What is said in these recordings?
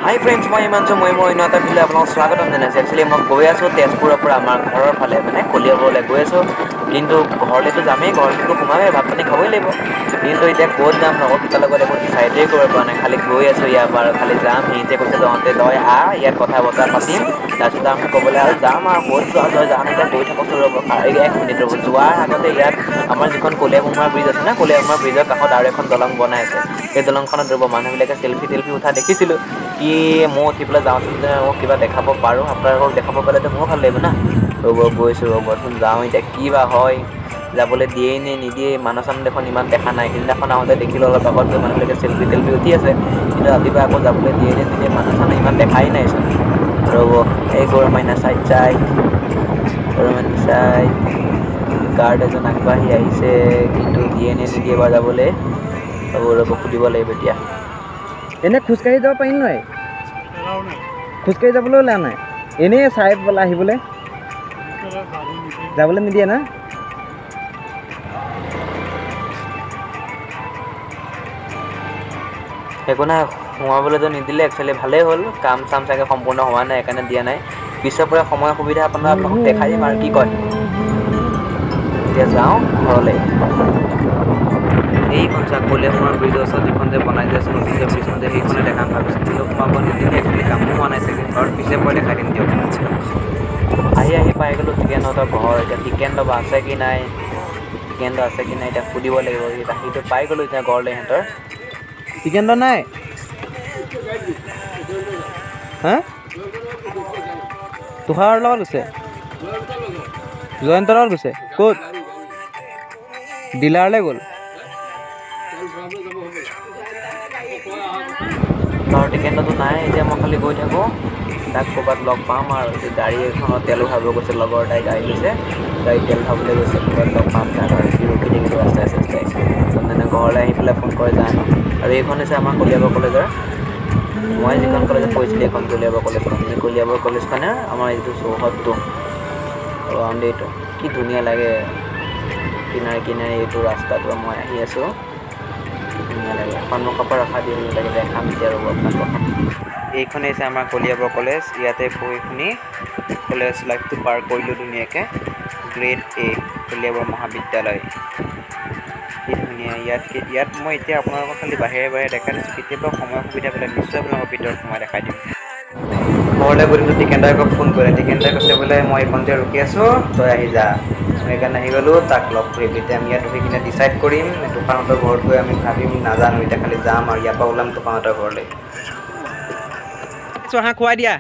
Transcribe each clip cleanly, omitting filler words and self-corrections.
হাই friends, মই ইমানছো মই এটা ভিডিঅ' আপোনাক স্বাগতম জনাইছোঁ। একচুৱেলি মই গৈ আছোঁ তেজপুৰৰ পৰা আমাৰ ঘৰৰ ফালে, মানে কলিয়াবৰলৈ গৈ আছোঁ। কিন্তু ঘৰলৈতো যামেই, ঘৰলৈতো সোমামেই, ভাত পানী খাবই লাগিব। কিন্তু এতিয়া ক'ত যাম, লগৰকেইটাৰ লগত একো ডিচাইডেই কৰিব পৰা নাই। খালি গৈ আছোঁ ইয়াৰ পৰা, খালি যাম। সিহঁতে কৈছে তহঁতে তই আহ, ইয়াত কথা বতৰা পাতিম। তাৰপিছত আমি ক'বলৈ আৰু যাম আৰু ক'ত যোৱা তই জান এতিয়া কৈ থাকোঁচোন ৰ'ব, এক মিনিট ৰ'ব। যোৱাৰ আগতে ইয়াত আমাৰ যিখন কলীয়াভোমোৰা ব্ৰিজ আছে না, কলীয়াভোমোৰা ব্ৰিজৰ কাষত আৰু এখন দলং বনাই আছে। সেই দলংখনত ৰ'ব মানুহবিলাকে চেল্ফি টেল্ফি উঠা দেখিছিলোঁ। কি মই উঠি পেলাই যাওঁচোন, যে মোক কিবা দেখাব পাৰোঁ, আপোনালোকক দেখাব পালেতো মোৰো ভাল লাগিব না। ৰ'ব গৈছোঁ, ৰ'বচোন যাওঁ এতিয়া কি বা হয়। যাবলৈ দিয়েই নে নিদিয়ে, মানুহ চানুহ দেখোন ইমান দেখা নাই। সিদিনাখন আহোঁতে দেখিলোঁ অলপ আগত গৈ মানুহবিলাকে চেল্ফি টেল্ফি উঠি আছে। কিন্তু ৰাতিপুৱা আকৌ যাবলৈ দিয়ে নে নিদিয়ে, মানুহ চানুহ ইমান দেখাই নাইচোন। ৰ'ব এই গৰৈ মাইনা চাইড গৰৈ মাইনা চাইড। গাৰ্ড এজন আগবাঢ়ি আহিছে, কিন্তু দিয়ে নে নিদিয়ে বা যাবলৈ। ৰ'ব সুধিব লাগিব এতিয়া। এনে খোজকাঢ়ি যাব পাৰিম নোৱাৰি? খোজকাঢ়ি যাবলৈ ওলোৱা নাই, এনেই চাই পেলাই আহিবলৈ যাবলৈ নিদিয়ে না? একো নাই, সোমাবলৈতো নিদিলে একচুৱেলি ভালেই হ'ল। কাম চাম চাগে সম্পূৰ্ণ হোৱা নাই, সেইকাৰণে দিয়া নাই। পিছৰ পৰা সময় সুবিধা আপোনালোকক দেখাই দিম আৰু কি কয়। এতিয়া যাওঁ ঘৰলৈ। এইখন চাওক কলীয়াভোমোৰা ব্ৰিজৰ ওচৰত যিখন যে বনাই যে আছে নতুনকৈ ব্ৰিজখন যে, সেইখনে দেখাম ভাবিছোঁ। কিন্তু সোমাব নিদিলে, একচুৱেলি কামো হোৱা নাই চাগে। বাৰু পিছে পৰে দেখাই দিম দিয়ক। আহি পাই গ'লোঁ টিকেনহঁতৰ ঘৰ। এতিয়া টিকেন বা আছে কি নাই, টিকেনটো আছে কি নাই এতিয়া সুধিব লাগিব। সিটো পাই গ'লোঁ এতিয়া ঘৰলৈ সিহঁতৰ। টিকেন্দ্ৰ নাই? হা? তুষাৰৰ লগত গৈছে? জয়ন্তৰ লগত গৈছে? ক'ত? ডিলাৰলৈ গ'ল? তাৰ টিকেটতো নাই। এতিয়া মই খালি গৈ থাকোঁ, তাক ক'ৰবাত লগ পাম আৰু। এতিয়া গাড়ী এখনত তেলো ভৰাব গৈছে, লগৰ এটাই গাড়ী লৈছে, গাড়ীত তেল ভৰাবলৈ গৈছে। ক'ৰবাত লগ পাম তাক আৰু, সি ৰখি থাকিব ৰাস্তাই চাস্তাই। যেনে ঘৰলৈ আহি পেলাই ফোন কৰে জানো। আৰু এইখন হৈছে আমাৰ কলিয়াবৰ কলেজৰ, মই যিখন কলেজত পঢ়িছিলোঁ এইখন কলিয়াবৰ কলেজখন। এই কলিয়াবৰ কলেজখনে আমাৰ এইটো চৌহদটো, বাউণ্ডেৰীটো কি ধুনীয়া লাগে। কিনাৰে কিনাৰে এইটো ৰাস্তাটো মই আহি আছোঁ, কি ধুনীয়া লাগে। সন্মুখৰ পৰা ৰখা দিয়ে লাগে, দেখাম এতিয়া ৰ'ব আপোনালোকক। এইখনেই হৈছে আমাৰ কলিয়াবৰ কলেজ। ইয়াতে পঢ়ি শুনি কলেজ লাইফটো পাৰ কৰিলোঁ ধুনীয়াকৈ। গ্ৰেড A কলিয়াবৰ মহাবিদ্যালয়। কি ধুনীয়া। ইয়াত মই এতিয়া আপোনালোকক খালি বাহিৰে বাহিৰে দেখাই দিছোঁ। কেতিয়াবা সময় সুবিধা পালে নিশ্চয় আপোনালোকক ভিতৰত সোমাই দেখাই দিম। ঘৰলৈ গৈ দিলোঁ, টিকেন দাই আকৌ ফোন কৰিলে। টিকেন দাই কৈছে বোলে মই এইকণতে ৰখি আছোঁ, তই আহি যা। মই সেইকাৰণে আহি গ'লোঁ, তাক লগ কৰিম। এতিয়া আমি ইয়াত ৰখি কিনে ডিচাইড কৰিম, তুষাৰহঁতৰ ঘৰত গৈ আমি ভাবিম নাজানো। এতিয়া খালি যাম আৰু ইয়াৰ পৰা ওলাম তুষাৰহঁতৰ ঘৰলৈ। হাঁহ খুৱাই দিয়া।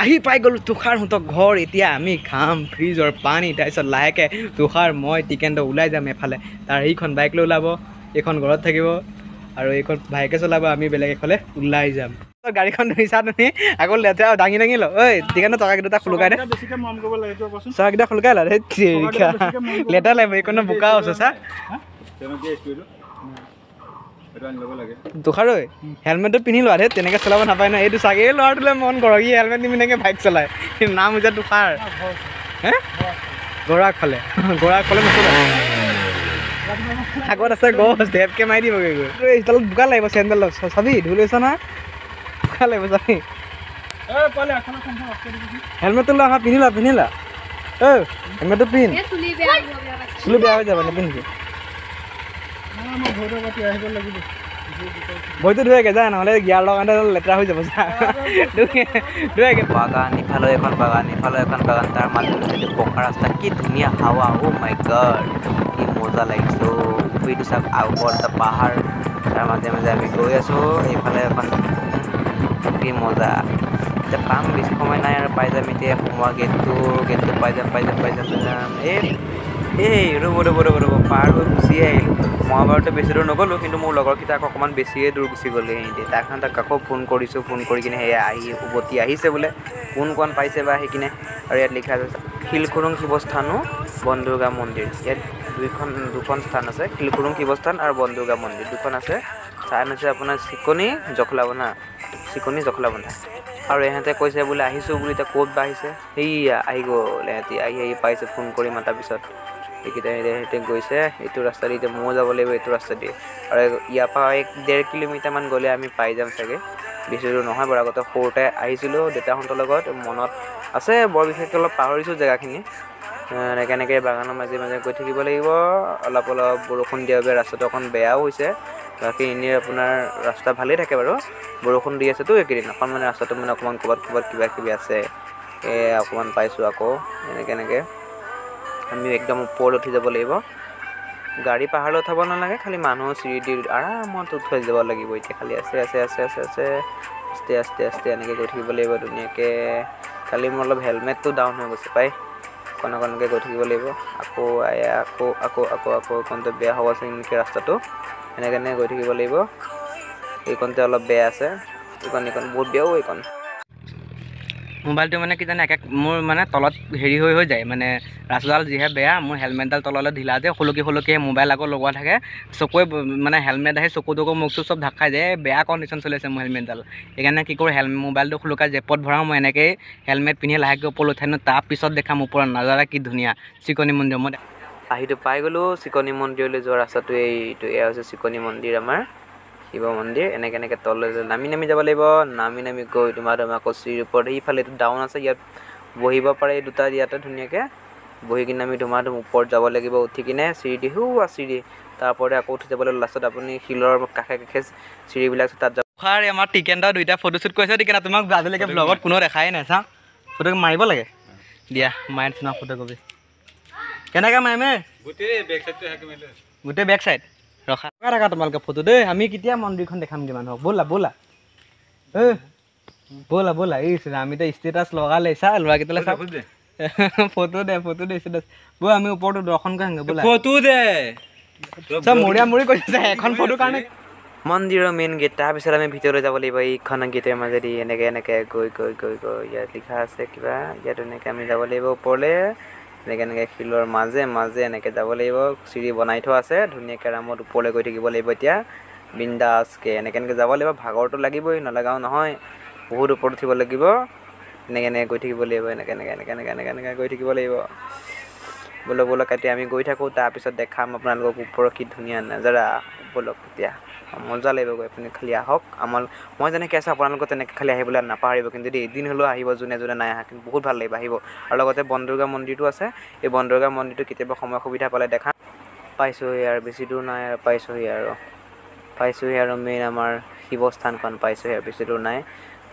আহি পাই গ'লোঁ তুষাৰহঁতৰ ঘৰ। এতিয়া আমি খাম ফ্ৰিজৰ পানী, তাৰপিছত লাহেকৈ তুষাৰ, মই, টিকেন্দ্ৰ ওলাই যাম এফালে। তাৰ এইখন বাইক লৈ ওলাব, এইখন ঘৰত থাকিব, আৰু এইখন ভাইকে চলাব, আমি বেলেগ এফালে ওলাই যাম। গাড়ীখন ধৰিছা তুমি, আকৌ লেতেৰা দাঙি ল। ঐ টিকেন্দ্ৰ চকাকেইটা খুলকাই দে, চকাকেইটা খুলকাই ল। ধেৎ তেৰিকা, লেতেৰা লাগিব। এইকণ বোকা আছে চা। তুষাৰ ঐ, হেলমেটটো পিন্ধি লোৱা। ধেৎ তেনেকৈ চলাব নাপায় নহয়। এইটো চাগে এই ল'ৰাটোলৈ মন কৰক, ই হেলমেট নিপিন্ধাকৈ বাইক চলায়। কিন্তু নাম হৈছে তুষাৰ। হে গৰাকফালে নচলায়। আগত আছে গছ, ঢেপকে মাৰি দিবগৈ গৈ। তলত বোকা লাগিব, চেণ্ডেল চাবি ধুই লৈছ নহয়, বোকা লাগিব চাবি। হেলমেটটো লোৱা, পিন্ধি লা। হেলমেটটো পিন্ধ, চুলি বেয়া হৈ যাব নিপিন্ধিবি। ভৰিটো ধুয়েগে যা, নহ'লে গিয়াৰ লগাওঁতে লেতেৰা হৈ যাব যা। ধুয়েগে। বাগান, ইফালে এখন বাগান, ইফালে এখন বাগান, তাৰ মাজতে সেইটো পকা ৰাস্তা, কি ধুনীয়া হাৱা। অ' মাই গড, কি মজা লাগিছে অ'। পুখুৰীটো চাওক, ওপৰত এটা পাহাৰ, তাৰ মাজে মাজে আমি গৈ আছোঁ। এইফালে এখন কি মজা। এতিয়া পাম, বেছি সময় নাই আৰু পাই যাম। এতিয়া সোমোৱা গেটটো পাই যাম। ৰ'ব, পাৰ হৈ গুচিয়ে আহিলোঁ। মই বাৰুতে বেছি দূৰ নগ'লোঁ, কিন্তু মোৰ লগৰকেইটা আকৌ অকণমান বেছিয়ে দূৰ গুচি গ'ল সিহঁতি। তাক আকৌ ফোন কৰিছোঁ, ফোন কৰি কিনে সেয়া উভতি আহিছে বোলে। কোন পাইছে বা সেইকিনে। আৰু ইয়াত লিখা আছে শিলখুৰুং শিৱস্থানো, বনদুৰ্গা মন্দিৰ। ইয়াত দুখন স্থান আছে, শিলখুৰুং শিৱস্থান আৰু বনদুৰ্গা মন্দিৰ দুখন আছে। স্থান হৈছে আপোনাৰ চিকনি জখলাবন্ধা। আৰু ইহঁতে কৈছে বোলে আহিছোঁ বুলি, এতিয়া ক'ত বা আহিছে। সেইয়া আহি গ'ল, ইহঁতি আহি পাইছে ফোন কৰি মাতাৰ পিছত। এইকেইটা সিহঁতে গৈছে এইটো ৰাস্তা দি। এতিয়া ময়ো যাব লাগিব এইটো ৰাস্তা দি। আৰু ইয়াৰ পৰা 1-1.5 কিলোমিটাৰমান গ'লে আমি পাই যাম চাগে। বেছি দূৰ নহয় বাৰু। আগতে সৰুতে আহিছিলোঁ দেউতাহঁতৰ লগত, মনত আছে। বৰ বিশেষকৈ অলপ পাহৰিছোঁ জেগাখিনি। এনেকৈ বাগানৰ মাজে মাজে গৈ থাকিব লাগিব। অলপ বৰষুণ দিয়া বাবে ৰাস্তাটো অকণ বেয়াও হৈছে। বাকী এনেই আপোনাৰ ৰাস্তা ভালেই থাকে বাৰু। বৰষুণ দি আছেতো এইকেইদিন, অকণ মানে ৰাস্তাটো মানে অকণমান ক'ৰবাত কিবা আছে। অকণমান পাইছোঁ আকৌ এনেকৈ আমি একদম ওপৰত উঠি যাব লাগিব। গাড়ী পাহাৰলৈ উঠাব নালাগে, খালি মানুহ চিৰি দি আৰামত উঠাই যাব লাগিব। এতিয়া খালি আস্তে এনেকৈ গৈ থাকিব লাগিব ধুনীয়াকৈ। খালি মোৰ অলপ হেলমেটটো ডাউন হৈ গৈছে পাই। অকণকৈ গৈ থাকিব লাগিব। আকৌ এইকণতে বেয়া হ'ব আছে নেকি ৰাস্তাটো। এনেকৈ গৈ থাকিব লাগিব। এইকণতে অলপ বেয়া আছে। এইকণ বহুত বেয়াও এইকণ। মোবাইলটো মানে কি জানে, মোৰ মানে তলত হেৰি হৈ যায় মানে ৰাস্তাডাল যিহে বেয়া, মোৰ হেলমেটডাল তললৈ ঢিলা যে সলকি মোবাইল আকৌ লগোৱা থাকে। চকুৱে মানে হেলমেট আহি চকু মুখ চব ঢাক খাই যায়। বেয়া কণ্ডিশ্যন চলি আছে মোৰ হেলমেটডাল। সেইকাৰণে কি কৰোঁ, মোবাইলটো খুলুকাই জেপত ভৰাওঁ। মই এনেকৈয়ে হেলমেট পিন্ধি লাহেকৈ ওপৰলৈ উঠাই দিওঁ। তাৰপিছত দেখাম ওপৰত নাজাৰা কি ধুনীয়া চিকনি মন্দিৰ। মই আহিটো পাই গ'লোঁ চিকনি মন্দিৰলৈ যোৱা ৰাস্তাটো। এয়া হৈছে চিকনি মন্দিৰ, আমাৰ শিৱ মন্দিৰ। এনেকৈ তললৈ নামি যাব লাগিব। নামি গৈ আকৌ চিৰিৰ ওপৰত সেইফালে এইটো ডাউন আছে, ইয়াত বহিব পাৰে এই দুটা ইয়াতে ধুনীয়াকৈ বহি কিনে আমি ওপৰত যাব লাগিব। উঠি কিনে চিৰি চিৰি তাৰ ওপৰতে আকৌ উঠি যাব লাগিব। লাষ্টত আপুনি শিলৰ কাষে চিৰিবিলাক তাত যাব। আমাৰ টিকেনদা দুইটা ফটোশ্বুট কৰিছে। টিকেন তোমাক আজিলৈকে ব্লগত কোনো দেখাই নাই। চাওঁ ফটো মাৰিব লাগে দিয়া, মাৰি চোৱা ফটো কপি কেনেকৈ মাৰিম? গোটেই বেক চাইড ৰখা থাকা তোমালোকে ফটো দেই। আমি কেতিয়া মন্দিৰখন দেখামগৈ মানুহক? ব'লা এই আমিতো ষ্টেটাছ লগালে চা ল'ৰাকেইটালৈ চাওঁ। ফটো দে ষ্টেটাছ। ব'ল আমি ওপৰতো দৰ্শন কৰিমগৈ ব'লা। ফটো দে চব মৰি কৰিছে এখন ফটো কাৰণে। মন্দিৰৰ মেইন গেট, তাৰপিছত আমি ভিতৰলৈ যাব লাগিব। এইখন গেটৰ মাজেদি এনেকৈ গৈ ইয়াত লিখা আছে কিবা। ইয়াত এনেকৈ আমি যাব লাগিব ওপৰলৈ। এনেকৈ শিলৰ মাজে এনেকৈ যাব লাগিব। চিৰি বনাই থোৱা আছে ধুনীয়াকৈ। আৰামত ওপৰলৈ গৈ থাকিব লাগিব এতিয়া বিন্দাছকৈ। এনেকৈ যাব লাগিব। ভাগৰটো লাগিবই, নলগাও নহয়। বহুত ওপৰত উঠিব লাগিব। এনেকৈ গৈ থাকিব লাগিব। এনেকৈ গৈ থাকিব লাগিব। ব'লক এতিয়া আমি গৈ থাকোঁ। তাৰপিছত দেখাম আপোনালোকক ওপৰৰ কি ধুনীয়া নাজাৰা। ব'লক এতিয়া মজা লাগিব গৈ। আপুনি খালি আহক। মই যেনেকৈ আছোঁ আপোনালোকক তেনেকৈ খালি আহিবলৈ নাপাহৰিব কিন্তু দেই। এদিন হ'লেও আহিব যোনে নাই আহা। কিন্তু বহুত ভাল লাগিব, আহিব। আৰু লগতে বনদুৰ্গা মন্দিৰটো আছে। এই বনদুৰ্গা মন্দিৰটো কেতিয়াবা সময় সুবিধা পালে দেখাম। পাইছোঁহি আৰু বেছি দূৰ নাই আৰু পাইছোঁহি আৰু মেইন আমাৰ শিৱস্থানখন পাইছোঁহি আৰু বেছি দূৰ নাই।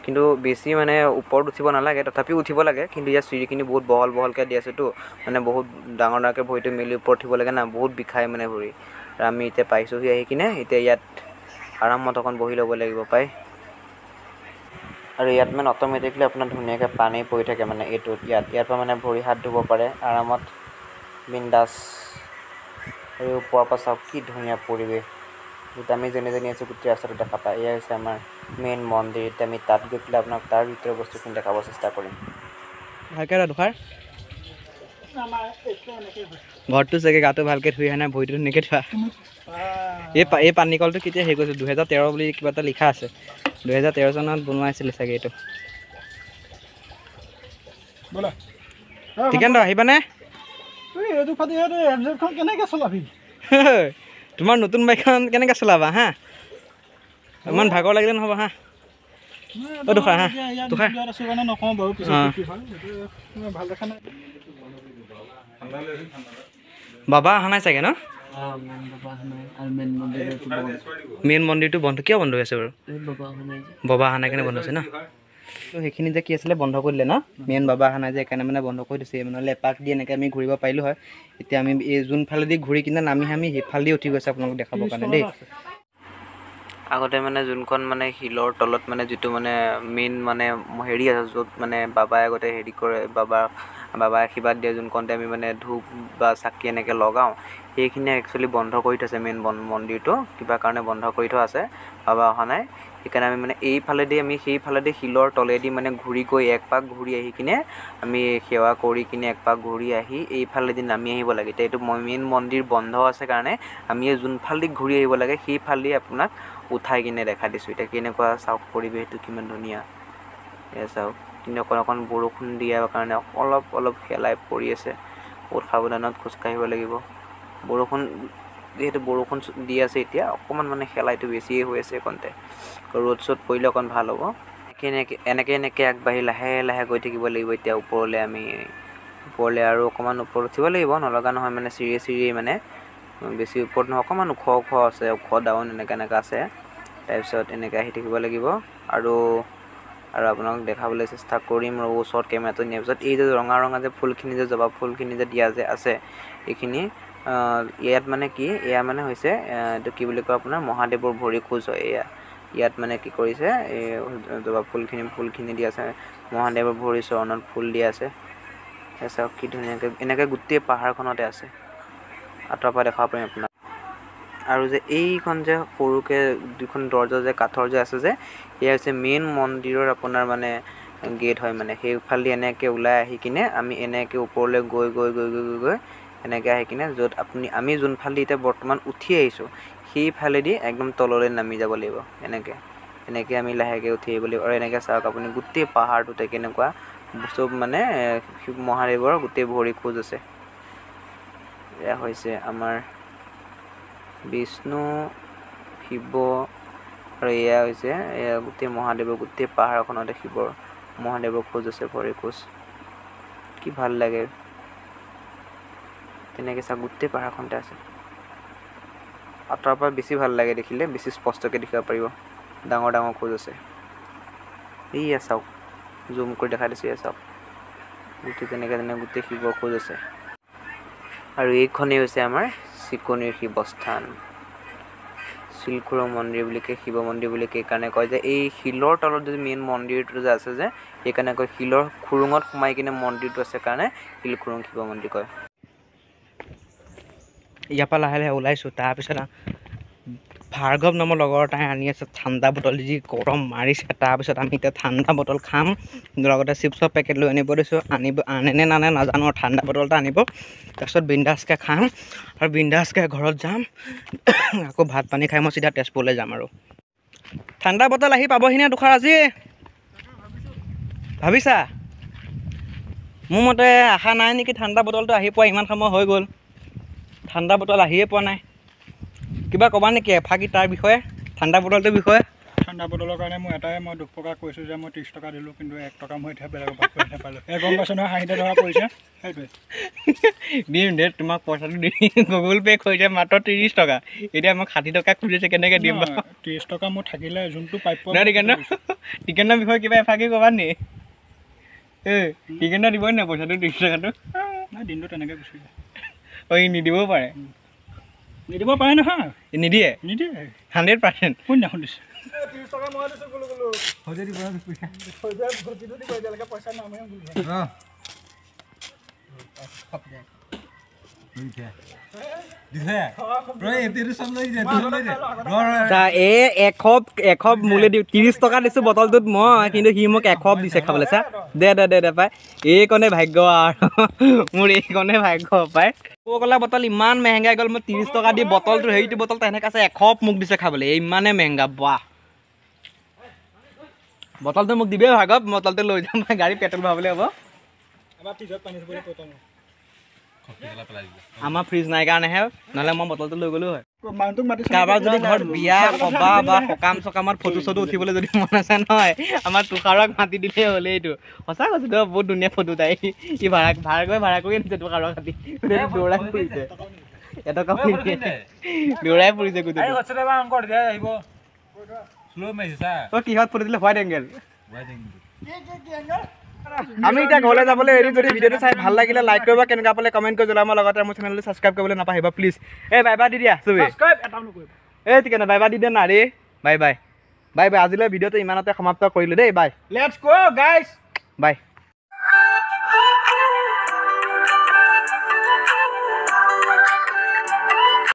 কিন্তু বেছি মানে ওপৰত উঠিব নালাগে, তথাপিও উঠিব লাগে। কিন্তু ইয়াত চিৰিখিনি বহুত বহলকৈ দি আছেতো, মানে বহুত ডাঙৰকৈ ভৰিটো মেলি ওপৰত উঠিব লাগে না, বহুত বিষায় মানে ভৰি। আৰু আমি এতিয়া পাইছোঁহি আহি কিনে। এতিয়া ইয়াত আৰামত অকণ বহি ল'ব লাগিব পাই। আৰু ইয়াত মানে অট'মেটিকলি আপোনাৰ ধুনীয়াকৈ পানী পৰি থাকে মানে এইটোত। ইয়াৰ পৰা মানে ভৰি হাত ধুব পাৰে আৰামত বিন্দাছ। আৰু ওপৰৰ পৰা চাওক কি ধুনীয়া পৰিৱেশ। যেতিয়া আমি যেনি আছোঁ গোটেই ৰাস্তাটো দেখা পায়। এয়া হৈছে আমাৰ মেইন মন্দিৰ। এতিয়া আমি তাত গৈ পেলাই আপোনাক তাৰ ভিতৰৰ বস্তুখিনি দেখাব চেষ্টা কৰিম। ভালকৈ দুখাৰ ঘৰটো চাগে গাটো ভালকৈ ধুই অহা নাই, ভৰিটো ধুনীয়াকৈ ধোৱা। এই পানী কলটো কেতিয়া হেৰি কৰিছে? 2013 বুলি কিবা এটা লিখা আছে। 2013 চনত বনোৱাইছিলে চাগে এইটো। টিকেনদা আহিবানে? কেনেকৈ চলাবি? তোমাৰ নতুন বাইকখন কেনেকৈ চলাবা হা? ইমান ভাগৰ লাগিলে নহ'ব হা। দুখাৰ হা নকওঁ বাৰু, ভাল দেখা নাই। বাবা অহা নাই চাগে ন? মেইন মন্দিৰটো বন্ধ। কিয় বন্ধ হৈ আছে বাৰু? বাবা অহা নাই কাৰণে বন্ধ হৈছে ন? তো সেইখিনি যে কি আছিলে বন্ধ কৰি দিলে ন? মেইন বাবা অহা নাই যে সেইকাৰণে মানে বন্ধ কৰি দিছে। নহ'লে এপাক দি এনেকৈ আমি ঘূৰিব পাৰিলোঁ হয়। এতিয়া আমি এই যোনফালেদি ঘূৰি কিনে নামি সেইফালেদি উঠি গৈছে আপোনালোকক দেখাবৰ কাৰণে দেই। আগতে মানে যোনখন মানে শিলৰ তলত মানে যিটো মানে মেইন মানে হেৰি আছে, য'ত মানে বাবাই আগতে হেৰি কৰে, বাবাই আশীৰ্বাদ দিয়ে, যোনখনতে আমি মানে ধূপ বা চাকি এনেকৈ লগাওঁ, সেইখিনি একচুৱেলি বন্ধ কৰি থৈছে। মেইন মন্দিৰটো কিবা কাৰণে বন্ধ কৰি থোৱা আছে, বাবা অহা নাই। সেইকাৰণে আমি মানে আমি সেইফালেদি শিলৰ তলেদি মানে ঘূৰি গৈ এক পাক ঘূৰি আহি কিনে আমি সেৱা কৰি কিনে এক পাক ঘূৰি আহি এইফালেদি নামি আহিব লাগে। এতিয়া এইটো মেইন মন্দিৰ বন্ধ আছে কাৰণে আমি যোনফালেদি ঘূৰি আহিব লাগে সেইফালেদি আপোনাক উঠাই কিনে দেখা দিছোঁ। এতিয়া কেনেকুৱা চাওক পৰিৱেশটো কিমান ধুনীয়া। এয়া চাওক কিন্তু অকণ বৰষুণ দিয়াৰ কাৰণে অলপ শেলাই পৰি আছে। বহুত সাৱধানত খোজকাঢ়িব লাগিব। বৰষুণ যিহেতু বৰষুণ দি আছে এতিয়া অকণমান মানে খেলাইটো বেছিয়ে হৈ আছে এইকণতে, ৰ'দ চ'দ পৰিলে অকণ ভাল হ'ব। এনেকৈ আগবাঢ়ি লাহে লাহে গৈ থাকিব লাগিব। এতিয়া ওপৰলৈ আৰু অকণমান ওপৰত উঠিব লাগিব, নলগা নহয় মানে চিৰিয়ে মানে বেছি ওপৰত নহয়, অকণমান ওখ আছে, ওখ ডাউন এনেকৈ আছে। তাৰপিছত এনেকৈ আহি থাকিব লাগিব আৰু আপোনাক দেখাবলৈ চেষ্টা কৰিম আৰু ওচৰত কেমেৰাটো নিয়াৰ পিছত এই যে ৰঙা যে ফুলখিনি যে জবা ফুলখিনি যে দিয়া যে আছে এইখিনি ইয়াত মানে কি, এয়া মানে হৈছে এইটো কি বুলি কয় আপোনাৰ মহাদেৱৰ ভৰি খোজ হয়। ইয়াত মানে কি কৰিছে এই জবা ফুলখিনি দিয়া আছে, মহাদেৱৰ ভৰি চৰণত ফুল দিয়া আছে। চাওক কি ধুনীয়াকৈ এনেকৈ গোটেই পাহাৰখনতে আছে, আঁতৰৰ পৰা দেখাব পাৰিম আপোনাক। আৰু যে এইখন যে সৰুকৈ দুখন দৰ্জা যে কাঠৰ যে আছে যে, এয়া হৈছে মেইন মন্দিৰৰ আপোনাৰ মানে গেট হয়। মানে সেইফালেদি এনেকৈ ওলাই আহি কিনে আমি এনেকৈ ওপৰলৈ গৈ এনেকৈ আহি কিনে য'ত আমি যোনফালেদি এতিয়া বৰ্তমান উঠি আহিছোঁ সেইফালেদি একদম তললৈ নামি যাব লাগিব। এনেকৈ আমি লাহেকৈ উঠি আহিব লাগিব। আৰু এনেকৈ চাওক আপুনি গোটেই পাহাৰটোতে কেনেকুৱা চব মানে মহাদেৱৰ গোটেই ভৰি খোজ আছে। এয়া হৈছে আমাৰ বিষ্ণু, শিৱ আৰু এয়া হৈছে গোটেই মহাদেৱৰ গোটেই পাহাৰখনতে মহাদেৱৰ খোজ আছে, ভৰি খোজ। কি ভাল লাগে তেনেকৈ চাওক গোটেই পাহাৰখনতে আছে। আঁতৰৰ পৰা বেছি ভাল লাগে দেখিলে, বেছি স্পষ্টকৈ দেখিব পাৰিব। ডাঙৰ খোজ আছে। এইয়া চাওক, জুম কৰি দেখাই দিছোঁ, এয়া চাওক গোটেই তেনেকৈ গোটেই শিৱৰ খোজ আছে। আৰু এইখনেই হৈছে আমাৰ চিকনিৰ শিৱস্থান। শিলখুৰং মন্দিৰ বুলি কয়, শিৱ মন্দিৰ বুলি কয়। এইকাৰণে কয় যে এই শিলৰ তলত যদি মেইন মন্দিৰটো যে আছে যে, সেইকাৰণে কয় শিলৰ খুৰুঙত সোমাই কিনে মন্দিৰটো আছে কাৰণে শিলখুৰং শিৱ মন্দিৰ কয়। ইয়াৰ পৰা লাহে লাহে ওলাইছোঁ। তাৰপিছত ভাৰ্গৱ নামৰ লগৰ এটাই আনি আছে ঠাণ্ডা বটল, যি গৰম মাৰিছে। তাৰপিছত আমি এতিয়া ঠাণ্ডা বটল খাম, লগতে চিপছৰ পেকেট লৈ আনিব দিছোঁ। আনে নানে নাজানো, ঠাণ্ডা বটল এটা আনিব। তাৰপিছত বিন্দাছকৈ খাম আৰু বিন্দাছকৈ ঘৰত যাম। আকৌ ভাত পানী খাই মই চিধা তেজপুৰলৈ যাম। আৰু ঠাণ্ডা বটল আহি পাবহিনে তুষাৰ আজি? ভাবিছা? মোৰ মতে আশা নাই নেকি ঠাণ্ডা বটলটো আহি পোৱা, ইমান সময় হৈ গ'ল, ঠাণ্ডা বটল আহিয়ে পোৱা নাই। কিবা ক'বা নেকি এফাকি তাৰ বিষয়ে, ঠাণ্ডা বটলটোৰ বিষয়ে? ঠাণ্ডা বটলৰ কাৰণে মই দুখ প্ৰকাশ কৰিছোঁ যে মই 30 টকা দিলোঁ, কিন্তু 1 টকা মই এতিয়া বেলেগৰ পৰা পইচা পালোঁ। গম পাইছোঁ নহয়, 60 টকা পৰিছে। সেইটোৱে দিম দে, তোমাক পইচাটো দি গুগল পে' কৰিছে মাত্ৰ 30 টকা। এতিয়া মোক 60 টকা খুজিছে, কেনেকৈ দিম বাৰু? 30 টকা মোৰ থাকিলে যোনটো প্ৰাপ্য। টিকেনৰ বিষয়ে কিবা এফাকি ক'বা নি? টিকেনৰ দিবই নাই পইচাটো 30 টকাটো? নাই, দিনটো তেনেকৈ গুচি যায়। নিদিবও পাৰে, নিদিব পাৰে নহয়। নিদিয়ে 100%। কোন দিনাখন দিছে? 30 টকা মই দিছোঁ গ'লো পইচা নামে এখপ মোলে দিওঁ। 30 টকা দিছোঁ বটলটোত মই, কিন্তু সি মোক এখপ দিছে খাবলৈ। চা দে পাই, এইকণে ভাগ্য আৰু মোৰ এইকণে ভাগ্য পাই। ক'লা বটল ইমান মেহেংগাই গ'ল, মই 30 টকা দি বটলটো হেৰিটো বটল তেনেকৈ আছে, এখপ মোক দিছে খাবলৈ। ইমানেই মেহেংগা। বাহ, বটলটো মোক দিবি ভাগৱ, বটলটো লৈ যাম, গাড়ী পেট্ৰল ভৰাবলৈ হ'ব। আমাৰ ফ্ৰিজ নাই কাৰণেহে, নহ'লে মই বটলটো লৈ গ'লো হয়। কাৰোবাৰ যদি ঘৰত বিয়া সবাহ বা সকাম চকামত ফটো চটো উঠিবলৈ যদি মন আছে নহয়, আমাৰ তুষাৰক মাতি দিলেই হ'ল। এইটো সঁচা কৈছোঁ, তই বহুত ধুনীয়া ফটো তাই। সি ভাড়া কৰি আনিছে তুষাৰক মাতি, দৌৰাই ফুৰিছে। এটকা দৌৰাই ফুৰিছে গোটেই। কিহত ফটো দিলে? White angle. আমি এতিয়া ঘৰলৈ যাবলৈ ৰেডি। যদি ভিডিঅ'টো চাই ভাল লাগিলে লাইক কৰিবা, কেনেকুৱা পালে কমেণ্ট কৰি জনাব, লগতে মোৰ চেনেলটো ছাবস্ক্ৰাইব কৰিবলৈ নাপাহৰিবা প্লিজ। বাই বাই দি দিয়া চবেই। ঠিক আছে, বাই বাই দি দিয়া না ৰে। Bye bye. আজিলৈ ভিডিঅ'টো ইমানতে সমাপ্ত কৰিলোঁ দেই। Bye. Let's go guys. By.